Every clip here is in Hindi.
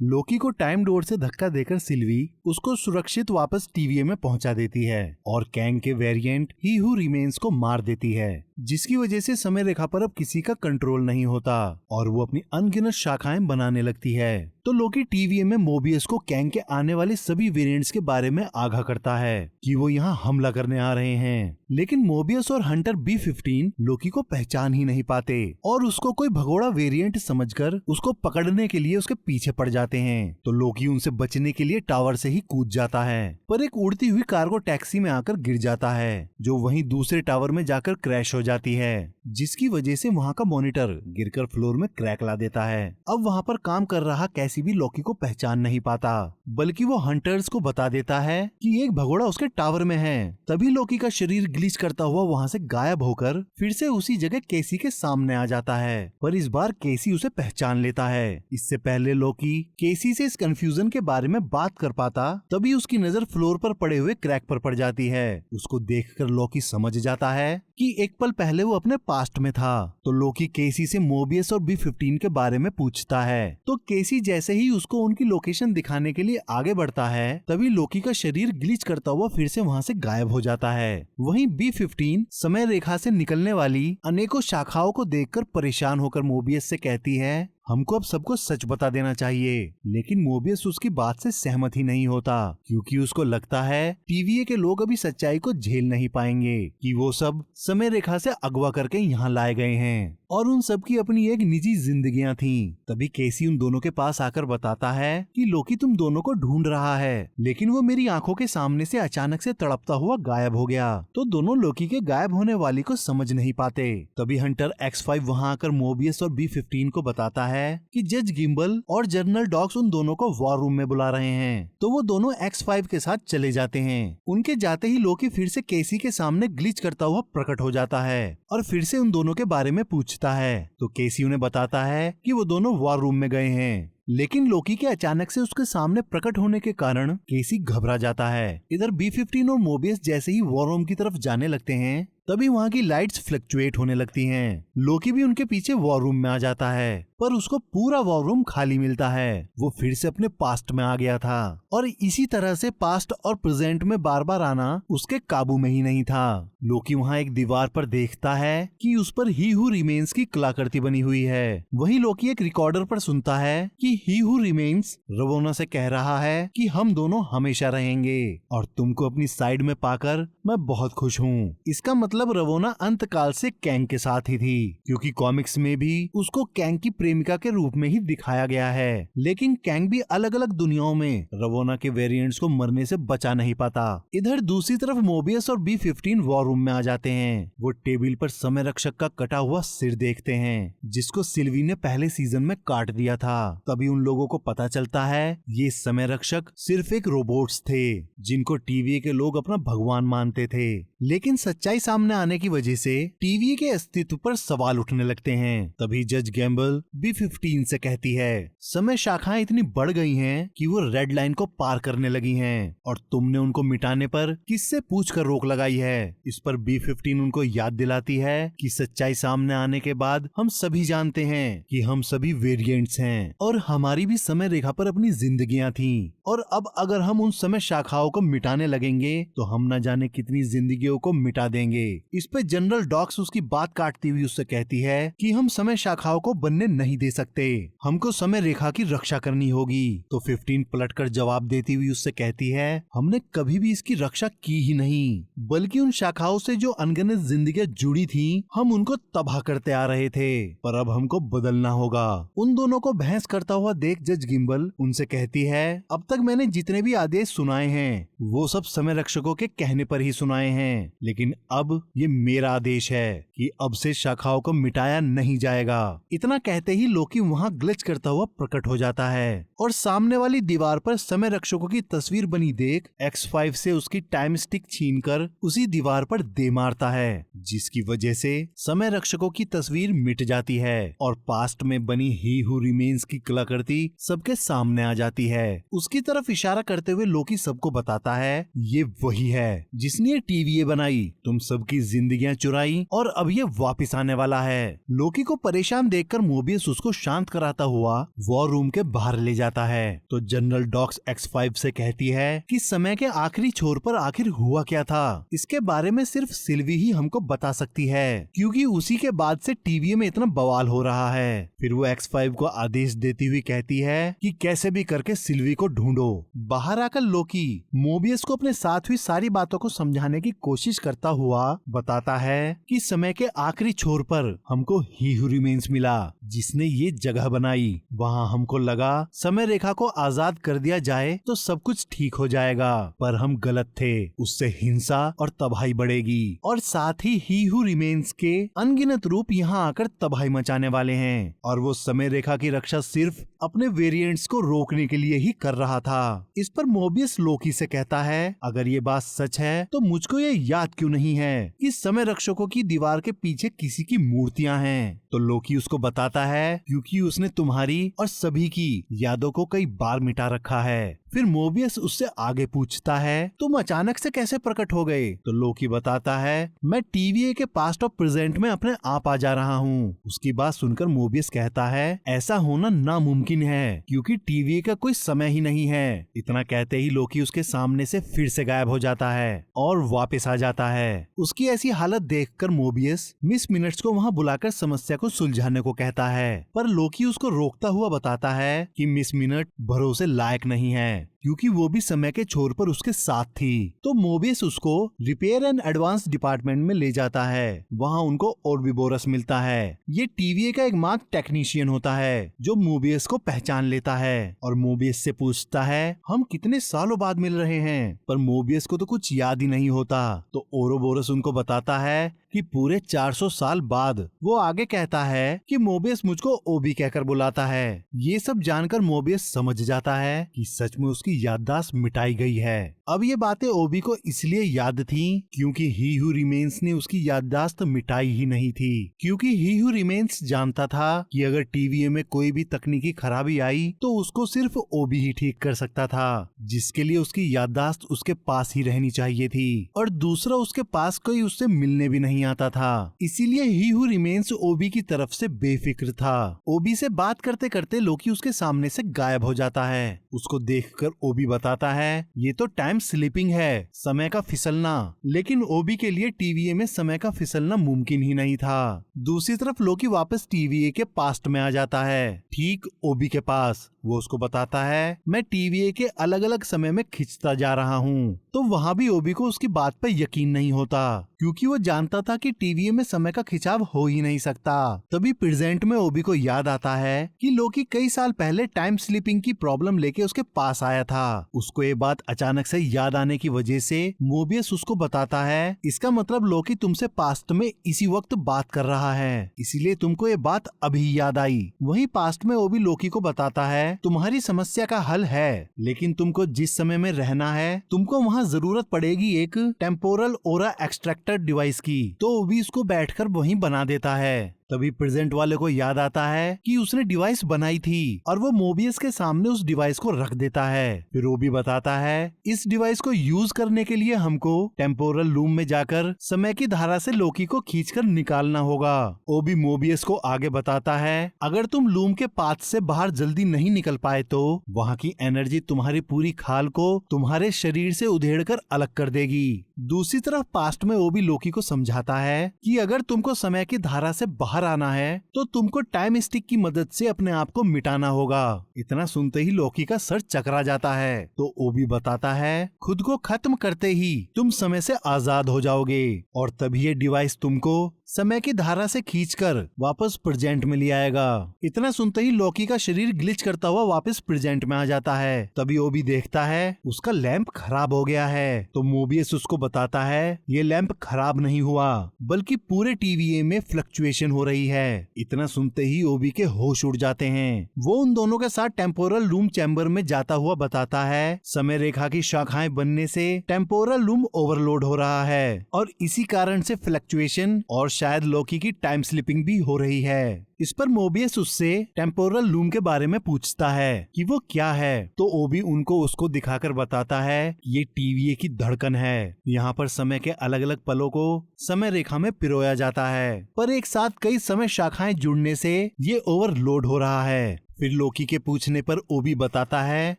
लोकी को टाइम डोर से धक्का देकर सिल्वी उसको सुरक्षित वापस टीवीए में पहुंचा देती है और कैंग के वेरिएंट ही हू रिमेन्स को मार देती है, जिसकी वजह से समय रेखा पर अब किसी का कंट्रोल नहीं होता और वो अपनी अनगिनत शाखाएं बनाने लगती है। तो लोकी टीवीए में मोबियस को कैंग के आने वाले सभी वेरिएंट्स के बारे में आगाह करता है कि वो यहाँ हमला करने आ रहे हैं, लेकिन मोबियस और हंटर B-15 लोकी को पहचान ही नहीं पाते और उसको कोई भगोड़ा वेरिएंट समझकर उसको पकड़ने के लिए उसके पीछे पड़ जाते हैं। तो लोकी उनसे बचने के लिए टावर से ही कूद जाता है, पर एक उड़ती हुई कार्गो टैक्सी में आकर गिर जाता है जो वहीं दूसरे टावर में जाकर क्रैश हो जाती है, जिसकी वजह से वहाँ का मॉनिटर गिरकर फ्लोर में क्रैक ला देता है। अब वहाँ पर काम कर रहा कैसी भी लोकी को पहचान नहीं पाता, बल्कि वो हंटर्स को बता देता है कि एक भगोड़ा उसके टावर में है। तभी लोकी का शरीर ग्लिच करता हुआ वहाँ से गायब होकर फिर से उसी जगह केसी के सामने आ जाता है, पर इस बार केसी उसे पहचान लेता है। इससे पहले लोकी केसी से इस कंफ्यूजन के बारे में बात कर पाता, तभी उसकी नजर फ्लोर पर पड़े हुए क्रैक पर पड़ जाती है। उसको देखकर लोकी समझ जाता है कि एक पल पहले वो अपने पास्ट में था। तो लोकी केसी से मोबियस और B-15 के बारे में पूछता है, तो केसी जैसे ही उसको उनकी लोकेशन दिखाने के लिए आगे बढ़ता है, तभी लोकी का शरीर ग्लिच करता हुआ फिर से वहाँ से गायब हो जाता है। वहीं B-15 समय रेखा से निकलने वाली अनेकों शाखाओं को देखकर परेशान होकर मोबियस से कहती है, हमको अब सबको सच बता देना चाहिए, लेकिन मोबियस उसकी बात से सहमत ही नहीं होता, क्योंकि उसको लगता है टीवीए के लोग अभी सच्चाई को झेल नहीं पाएंगे कि वो सब समय रेखा से अगवा करके यहाँ लाए गए हैं और उन सब की अपनी एक निजी जिंदगियां थीं। तभी केसी उन दोनों के पास आकर बताता है कि लोकी तुम दोनों को ढूंढ रहा है, लेकिन वो मेरी आंखों के सामने से अचानक से तड़पता हुआ गायब हो गया। तो दोनों लोकी के गायब होने वाली को समझ नहीं पाते। तभी हंटर X5 वहाँ आकर मोबियस और B-15 को बताता है कि जज गिम्बल और जनरल डॉक्स उन दोनों को वॉर रूम में बुला रहे हैं। तो वो दोनों X5 के साथ चले जाते हैं। उनके जाते ही लोकी फिर से केसी के सामने ग्लिच करता हुआ प्रकट हो जाता है और फिर से उन दोनों के बारे में पूछता है। तो केसी उन्हें बताता है कि वो दोनों वॉर रूम में गए हैं, लेकिन लोकी के अचानक से उसके सामने प्रकट होने के कारण केसी घबरा जाता है। इधर B-15 और मोबियस जैसे ही वॉर रूम की तरफ जाने लगते हैं, तभी वहाँ की लाइट्स फ्लक्चुएट होने लगती हैं। लोकी भी उनके पीछे वॉर रूम में आ जाता है, पर उसको पूरा वॉर रूम खाली मिलता है। वो फिर से अपने पास्ट में आ गया था और इसी तरह से पास्ट और प्रेजेंट में बार बार आना उसके काबू में ही नहीं था। लोकी वहाँ एक दीवार पर देखता है कि उस पर ही हू रिमेन्स की कलाकृति बनी हुई है। वही लोकी एक रिकॉर्डर पर सुनता है कि ही हू रिमेन्स रवोना से कह रहा है कि हम दोनों हमेशा रहेंगे और तुमको अपनी साइड में पाकर मैं बहुत खुश हूँ। इसका मतलब रवोना अंतकाल से कैंग के साथ ही थी, क्योंकि कॉमिक्स में भी उसको कैंग की प्रेमिका के रूप में ही दिखाया गया है। लेकिन कैंग भी अलग अलग दुनियाओं में रवोना के वेरिएंट्स को मरने से बचा नहीं पाता। इधर दूसरी तरफ मोबियस और B-15 वॉर रूम में आ जाते हैं। वो टेबल पर समय रक्षक का कटा हुआ सिर देखते हैं, जिसको सिल्वी ने पहले सीजन में काट दिया था। तभी उन लोगों को पता चलता है ये समय रक्षक सिर्फ एक रोबोट्स थे, जिनको टीवीए के लोग अपना भगवान मानते थे। लेकिन सच्चाई सामने आने की वजह से टीवीए के अस्तित्व पर सवाल उठने लगते हैं। तभी जज गैम्बल B-15 से कहती है, समय शाखाएं इतनी बढ़ गई हैं कि वो रेड लाइन को पार करने लगी हैं और तुमने उनको मिटाने पर किससे पूछकर रोक लगाई है। इस पर B-15 उनको याद दिलाती है कि सच्चाई सामने आने के बाद हम सभी जानते हैं कि हम सभी वेरिएंट्स हैं और हमारी भी समय रेखा पर अपनी जिंदगियां थीं, और अब अगर हम उन समय शाखाओं को मिटाने लगेंगे तो हम न जाने कितनी जिंदगियों को मिटा देंगे। इस पे जनरल डॉक्स उसकी बात काटती हुई उससे कहती है कि हम समय शाखाओं को बनने नहीं दे सकते, हमको समय रेखा की रक्षा करनी होगी। तो 15 पलटकर जवाब देती हुई उससे कहती है, हमने कभी भी इसकी रक्षा की ही नहीं, बल्कि उन शाखाओं से जो अनगिनत जिंदगियां जुड़ी थी हम उनको तबाह करते आ रहे थे, पर अब हमको बदलना होगा। उन दोनों को बहस करता हुआ देख जज गिम्बल उनसे कहती है, अब तक मैंने जितने भी आदेश सुनाए हैं वो सब समय रक्षकों के कहने पर ही सुनाए हैं, लेकिन अब ये मेरा आदेश है कि अब से शाखाओं को मिटाया नहीं जाएगा। इतना कहते ही लोकी वहाँ ग्लिच करता हुआ प्रकट हो जाता है और सामने वाली दीवार पर समय रक्षकों की तस्वीर बनी देख X5 से उसकी टाइम स्टिक छीनकर उसी दीवार पर दे मारता है, जिसकी वजह से समय रक्षकों की तस्वीर मिट जाती है और पास्ट में बनी ही हू रिमेन्स की कलाकृति सबके सामने आ जाती है। उसकी तरफ इशारा करते हुए लोकी सबको बताता है, ये वही है जिसने टीवीए बनाई, तुम सबकी जिंदगियां चुराई और अब ये वापिस आने वाला है। लोकी को परेशान देखकर मोबियस उसको शांत कराता हुआ वॉर रूम के बाहर ले जाता है तो जनरल डॉक्स X5 से कहती है कि समय के आखिरी छोर पर आखिर हुआ क्या था, इसके बारे में सिर्फ सिल्वी ही हमको बता सकती है, क्योंकि उसी के बाद से टीवी में इतना बवाल हो रहा है। फिर वो X5 को आदेश देती हुई कहती है कि कैसे भी करके सिल्वी को ढूंढो। बाहर आकर लोकी मोबियस को अपने साथ हुई सारी बातों को समझाने की कोशिश करता हुआ बताता है कि समय के आखिरी छोर पर हमको ही हू रिमेन्स मिला, जिसने ये जगह बनाई। वहाँ हमको लगा समय रेखा को आजाद कर दिया जाए तो सब कुछ ठीक हो जाएगा, पर हम गलत थे। उससे हिंसा और तबाही बढ़ेगी और साथ ही हू रिमेन्स के अनगिनत रूप यहाँ आकर तबाही मचाने वाले हैं। और वो समय रेखा की रक्षा सिर्फ अपने वेरिएंट्स को रोकने के लिए ही कर रहा था। इस पर मोबियस लोकी से कहता है, अगर ये बात सच है तो मुझको ये याद क्यों नहीं है कि समय रक्षकों की दीवार के पीछे किसी की मूर्तियां हैं। तो लोकी उसको बताता है क्योंकि उसने तुम्हारी और सभी की यादों को कई बार मिटा रखा है। फिर मोबियस उससे आगे पूछता है, तुम अचानक से कैसे प्रकट हो गए? तो लोकी बताता है, मैं TVA के पास्ट और प्रेजेंट में अपने आप आ जा रहा हूँ। उसकी बात सुनकर मोबियस कहता है, ऐसा होना नामुमकिन है क्योंकि TVA का कोई समय ही नहीं है। इतना कहते ही लोकी उसके सामने से फिर से गायब हो जाता है और वापस आ जाता है। उसकी ऐसी हालत देखकर मोबियस मिस मिनट्स को वहाँ बुलाकर समस्या को सुलझाने को कहता है, पर लोकी उसको रोकता हुआ बताता है कि मिस मिनट भरोसे लायक नहीं है क्योंकि वो भी समय के छोर पर उसके साथ थी। तो मोबियस उसको रिपेयर एंड एडवांस डिपार्टमेंट में ले जाता है। वहाँ उनको ओर्बिबोरस मिलता है। ये TVA का एक मार्क टेक्नीशियन होता है जो मोबियस को पहचान लेता है और मोबियस से पूछता है, हम कितने सालों बाद मिल रहे हैं? पर मोबियस को तो कुछ याद ही नहीं होता। तो ओरोबोरस उनको बताता है कि पूरे 400 साल बाद। वो आगे कहता है कि मोबियस मुझको ओबी कहकर बुलाता है। ये सब जानकर मोबियस समझ जाता है कि सच में उसकी याददाश्त मिटाई गई है। अब ये बातें ओबी को इसलिए याद थी क्योंकि ही हू रिमेन्स ने उसकी याददाश्त मिटाई ही नहीं थी, क्योंकि ही हू रिमेन्स जानता था कि अगर TVA में कोई भी तकनीकी खराबी आई तो उसको सिर्फ ओबी ही ठीक कर सकता था, जिसके लिए उसकी याददाश्त उसके पास ही रहनी चाहिए थी और दूसरा उसके पास कोई उससे मिलने भी नहीं आता था। इसीलिए ही हू रिमेन्स ओबी की तरफ से बेफिक्र था। ओबी से बात करते करते लोकी उसके सामने से गायब हो जाता है। उसको देखकर ओबी बताता है, ये तो टाइम स्लिपिंग है, समय का फिसलना। लेकिन ओबी के लिए TVA में समय का फिसलना मुमकिन ही नहीं था। दूसरी तरफ लोकी वापस TVA के पास्ट में आ जाता है, ठीक ओबी के पास। वो उसको बताता है, मैं TVA के अलग अलग समय में खिंचता जा रहा हूँ। तो वहाँ भी ओबी को उसकी बात पर यकीन नहीं होता क्योंकि वो जानता था कि TVA में समय का खिंचाव हो ही नहीं सकता। तभी प्रेजेंट में ओबी को याद आता है कि लोकी कई साल पहले टाइम स्लिपिंग की प्रॉब्लम लेके उसके पास आया था। उसको ये बात अचानक से याद आने की वजह से मोबियस उसको बताता है, इसका मतलब लोकी तुमसे पास्ट में इसी वक्त बात कर रहा है, इसीलिए तुमको ये बात अभी याद आई। वहीं पास्ट में ओबी लोकी को बताता है, तुम्हारी समस्या का हल है, लेकिन तुमको जिस समय में रहना है तुमको वहाँ जरूरत पड़ेगी एक टेम्पोरल ओरा एक्सट्रैक्टर डिवाइस की। तो ओबी इसको बैठकर वहीं बना देता है। तभी प्रेजेंट वाले को याद आता है कि उसने डिवाइस बनाई थी और वो मोबियस के सामने उस डिवाइस को रख देता है। फिर ओबी बताता है, इस डिवाइस को यूज करने के लिए हमको टेम्पोरल लूम में जाकर समय की धारा से लोकी को खींचकर निकालना होगा। ओबी मोबियस को आगे बताता है, अगर तुम लूम के पाथ से बाहर जल्दी नहीं निकल पाए तो वहाँ की एनर्जी तुम्हारी पूरी खाल को तुम्हारे शरीर से उधेड़कर अलग कर देगी। दूसरी तरफ पास्ट में ओबी लोकी को समझाता है कि अगर तुमको समय की धारा से बाहर आना है तो तुमको टाइम स्टिक की मदद से अपने आप को मिटाना होगा। इतना सुनते ही लोकी का सर चकरा जाता है। तो ओबी बताता है, खुद को खत्म करते ही तुम समय से आजाद हो जाओगे और तभी ये डिवाइस तुमको समय की धारा से खींचकर वापस प्रेजेंट में ले आएगा। इतना सुनते ही लोकी का शरीर ग्लिच करता हुआ वापस प्रेजेंट में आ जाता है। तभी ओबी देखता है उसका लैंप खराब हो गया है। तो मोबियस उसको बताता है, ये लैंप खराब नहीं हुआ बल्कि पूरे TVA में फ्लक्चुएशन हो रही है। इतना सुनते ही ओबी के होश उड़ जाते हैं। वो उन दोनों के साथ टेम्पोरल लूम चैम्बर में जाता हुआ बताता है, समय रेखा की शाखाएं बनने से टेम्पोरल लूम ओवरलोड हो रहा है और इसी कारण से फ्लक्चुएशन और शायद लोकी की टाइम स्लिपिंग भी हो रही है। इस पर मोबियस उससे टेम्पोरल लूम के बारे में पूछता है कि वो क्या है, तो ओबी उनको उसको दिखाकर बताता है ये TVA की धड़कन है। यहाँ पर समय के अलग अलग पलों को समय रेखा में पिरोया जाता है, पर एक साथ कई समय शाखाएं जुड़ने से ये ओवरलोड हो रहा है। फिर लोकी के पूछने पर ओबी बताता है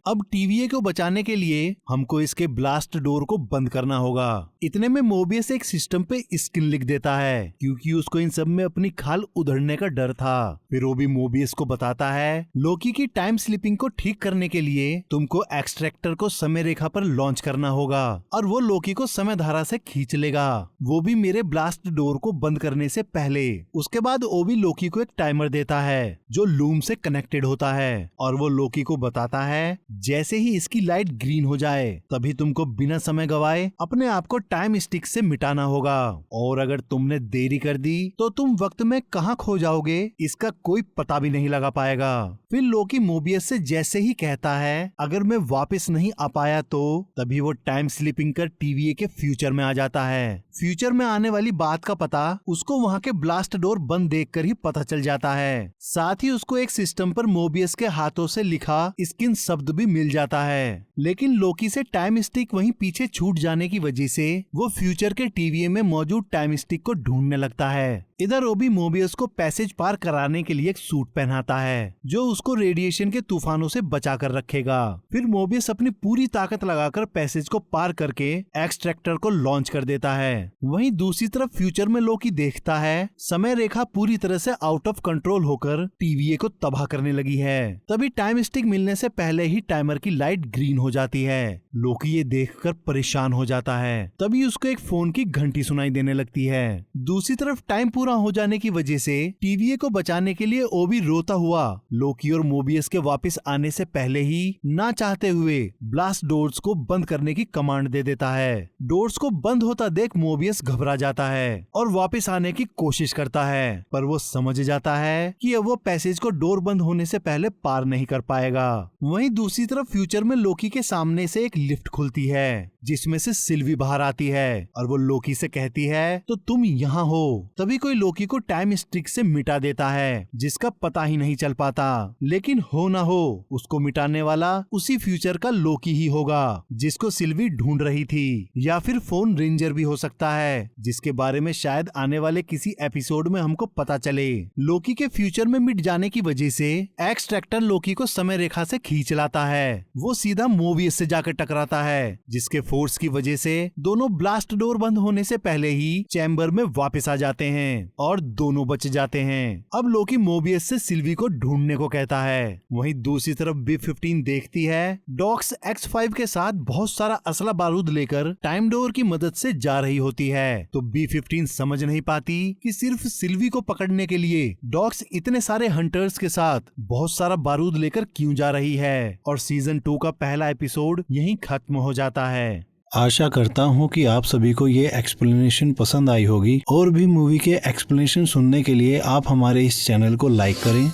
अब TVA को बचाने के लिए हमको इसके ब्लास्ट डोर को बंद करना होगा। इतने में मोबियस एक सिस्टम पे स्किन लिख देता है क्योंकि उसको इन सब में अपनी खाल उधड़ने का डर था। फिर ओबी मोबियस को बताता है लोकी की टाइम स्लिपिंग को ठीक करने के लिए तुमको एक्सट्रैक्टर को समय रेखा पर लॉन्च करना होगा और वो लोकी को समय धारा से खींच लेगा, वो भी मेरे ब्लास्ट डोर को बंद करने से पहले। उसके बाद ओबी लोकी को एक टाइमर देता है जो लूम से कनेक्टेड होता है और वो लोकी को बताता है जैसे ही इसकी लाइट ग्रीन हो जाए तभी तुमको बिना समय गवाए अपने आप को टाइम स्टिक से मिटाना होगा, और अगर तुमने देरी कर दी तो तुम वक्त में कहां खो जाओगे इसका कोई पता भी नहीं लगा पाएगा। फिर लोकी मोबियस से जैसे ही कहता है अगर मैं वापस नहीं आ पाया तो तभी वो टाइम स्लिपिंग कर TVA के फ्यूचर में आ जाता है। फ्यूचर में आने वाली बात का पता उसको वहाँ के ब्लास्ट डोर बंद देखकर ही पता चल जाता है। साथ ही उसको एक सिस्टम पर मोबियस के हाथों से लिखा स्किन शब्द भी मिल जाता है, लेकिन लोकी से टाइम स्टिक वहीं पीछे छूट जाने की वजह से वो फ्यूचर के TVA में मौजूद टाइम स्टिक को ढूंढने लगता है। इधर ओबी मोबियस को पैसेज पार कराने के लिए एक सूट पहनाता है जो उसको रेडिएशन के तूफानों से बचा कर रखेगा। फिर मोबियस अपनी पूरी ताकत लगाकर पैसेज को पार करके एक्सट्रैक्टर को लॉन्च कर देता है। वहीं दूसरी तरफ फ्यूचर में लोकी देखता है समय रेखा पूरी तरह से आउट ऑफ कंट्रोल होकर TVA को तबाह करने लगी है। तभी टाइम स्टिक मिलने से पहले ही टाइमर की लाइट ग्रीन हो जाती है। लोकी ये देखकर परेशान हो जाता है। तभी उसको एक फोन की घंटी सुनाई देने लगती है। दूसरी तरफ टाइम पूरा हो जाने की वजह से TVA को बचाने के लिए ओबी रोता हुआ लोकी और मोबियस के वापस आने से पहले ही ना चाहते हुए ब्लास्ट डोर्स को बंद करने की कमांड दे देता है। डोर्स को बंद होता देख मोबियस घबरा जाता है और वापस आने की कोशिश करता है, पर वो समझ जाता है कि अब वो पैसेज को डोर बंद होने से पहले पार नहीं कर पाएगा। वहीं दूसरी तरफ फ्यूचर में लोकी के सामने से एक लिफ्ट खुलती है जिसमें से सिल्वी बाहर आती है और वो लोकी से कहती है तो तुम यहाँ हो। तभी कोई लोकी को टाइम स्टिक से मिटा देता है जिसका पता ही नहीं चल पाता, लेकिन हो ना हो उसको मिटाने वाला उसी फ्यूचर का लोकी ही होगा जिसको सिल्वी ढूंढ रही थी, या फिर फोन रेंजर भी हो सकता है जिसके बारे में शायद आने वाले किसी एपिसोड में हमको पता चले। लोकी के फ्यूचर में मिट जाने की वजह से एक्सट्रैक्टर लोकी को समय रेखा से खींच लाता है। वो सीधा मोबियस से जाकर टकराता है जिसके फोर्स की वजह से दोनों ब्लास्ट डोर बंद होने से पहले ही चैम्बर में वापस आ जाते हैं और दोनों बच जाते हैं। अब लोकी मोबियस से सिल्वी को ढूंढने को कहता है। वहीं दूसरी तरफ B-15 देखती है डॉक्स X5 के साथ बहुत सारा असला बारूद लेकर टाइम डोर की मदद से जा रही होती है, तो B-15 समझ नहीं पाती कि सिर्फ सिल्वी को पकड़ने के लिए डॉक्स इतने सारे हंटर्स के साथ बहुत सारा बारूद लेकर क्यों जा रही है, और सीजन 2 का पहला एपिसोड यहीं खत्म हो जाता है। आशा करता हूँ कि आप सभी को ये एक्सप्लेनेशन पसंद आई होगी। और भी मूवी के एक्सप्लेनेशन सुनने के लिए आप हमारे इस चैनल को लाइक करें,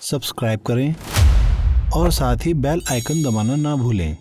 सब्सक्राइब करें और साथ ही बेल आइकन दबाना ना भूलें।